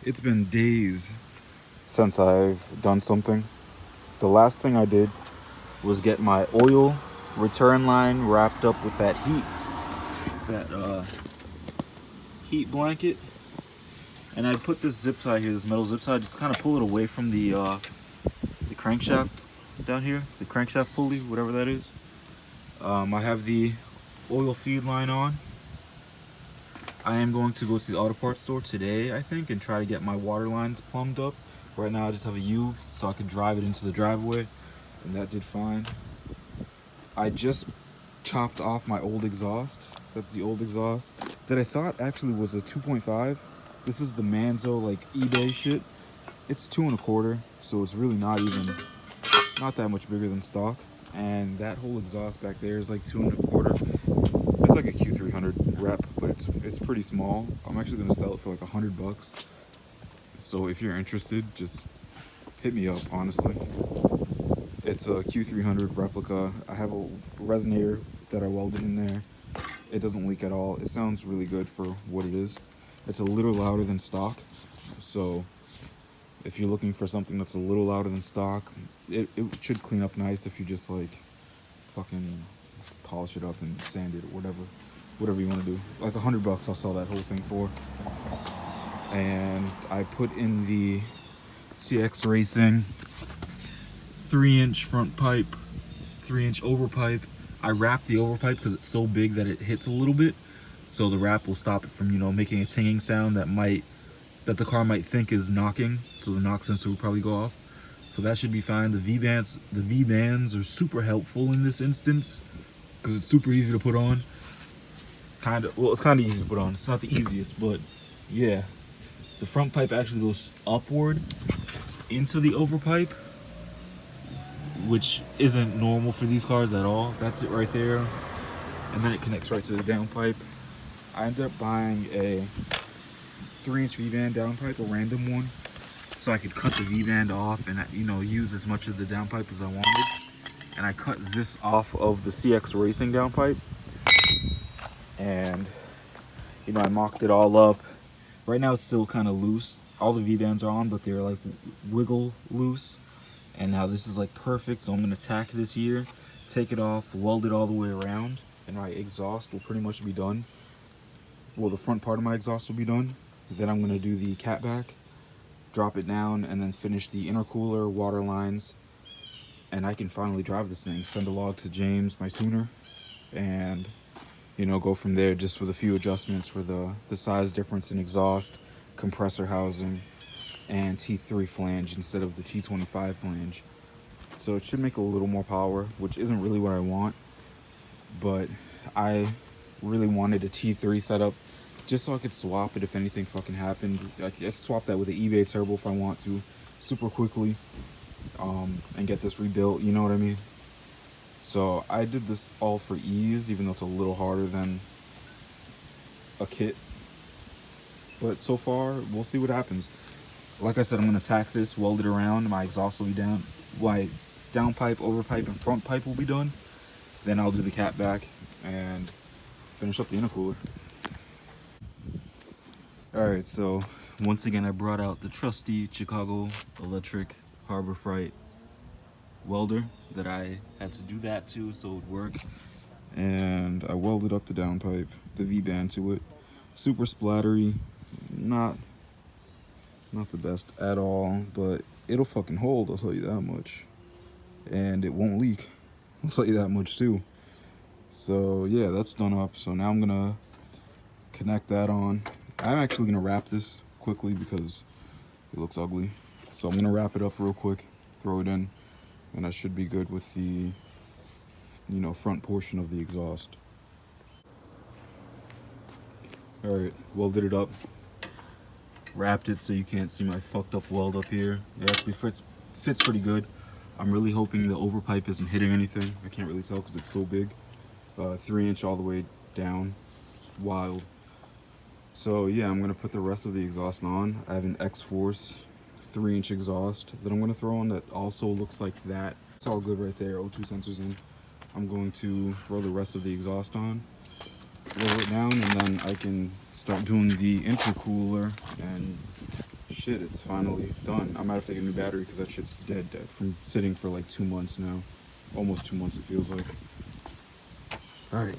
It's been days since I've done something. The last thing I did was get my oil return line wrapped up with that heat blanket, and I put this zip tie here, this metal zip tie, just kind of pull it away from the crankshaft down here, the crankshaft pulley, whatever that is. I have the oil feed line on. I am going to go to the auto parts store today, I think, and try to get my water lines plumbed up. Right now I just have a U so I can drive it into the driveway, and that did fine. I just chopped off my old exhaust. That's the old exhaust that I thought actually was a 2.5. This is the Manzo like eBay shit. It's 2 1/4, so it's really not that much bigger than stock. And that whole exhaust back there is like 2 1/4. It's like a Q300 rep, but it's pretty small. I'm actually gonna sell it for like $100. So if you're interested, just hit me up, honestly. It's a Q300 replica. I have a resonator that I welded in there. It doesn't leak at all. It sounds really good for what it is. It's a little louder than stock. So if you're looking for something that's a little louder than stock, it should clean up nice if you just like fucking polish it up and sand it or whatever you want to do. Like $100, I'll sell that whole thing for. And I put in the CX Racing 3-inch front pipe, 3-inch overpipe. I wrap the overpipe because it's so big that it hits a little bit, so the wrap will stop it from, making a tinging sound that the car might think is knocking, so the knock sensor will probably go off. So that should be fine. The V-bands are super helpful in this instance because it's super easy to put on. It's kind of easy to put on. It's not the easiest, but yeah. The front pipe actually goes upward into the overpipe, which isn't normal for these cars at all. That's it right there. And then it connects right to the downpipe. I ended up buying a 3-inch V-band downpipe, a random one, so I could cut the V-band off and use as much of the downpipe as I wanted. And I cut this off of the CX Racing downpipe, and I mocked it all up. Right now it's still kind of loose. All the V-bands are on, but they're like wiggle loose. And now this is like perfect, so I'm gonna tack this here, take it off, weld it all the way around, and my exhaust will pretty much be done. Well, the front part of my exhaust will be done. Then I'm gonna do the catback, drop it down, and then finish the intercooler, water lines, and I can finally drive this thing. Send a log to James, my tuner, and go from there, just with a few adjustments for the size difference in exhaust, compressor housing, and T3 flange instead of the T25 flange. So it should make a little more power, which isn't really what I want, but I really wanted a T3 setup just so I could swap it if anything fucking happened. I could swap that with an eBay turbo if I want to, super quickly, and get this rebuilt, you know what I mean? So I did this all for ease, even though it's a little harder than a kit. But so far, we'll see what happens. Like I said, I'm gonna tack this, weld it around. My exhaust will be down. My downpipe, overpipe, and front pipe will be done. Then I'll do the catback and finish up the intercooler. All right, so once again, I brought out the trusty Chicago Electric Harbor Freight welder that I had to do that to so it would work. And I welded up the downpipe, the V-band to it. Super splattery, not the best at all, but it'll fucking hold, I'll tell you that much. And it won't leak, I'll tell you that much too. So yeah, that's done up. So now I'm gonna connect that on. I'm actually gonna wrap this quickly because it looks ugly. So I'm gonna wrap it up real quick, throw it in, and I should be good with the front portion of the exhaust. All right, welded it up, wrapped it so you can't see my fucked up weld up here. It actually fits pretty good. I'm really hoping the overpipe isn't hitting anything. I can't really tell because it's so big. 3-inch all the way down. It's wild. So yeah, I'm gonna put the rest of the exhaust on. I have an Xforce 3-inch exhaust that I'm gonna throw on that also looks like that. It's all good right there, O2 sensors in. I'm going to throw the rest of the exhaust on, lower it down, and then I can start doing the intercooler and shit, it's finally done. I might have to get a new battery because that shit's dead from sitting for like 2 months now. Almost 2 months it feels like. Alright.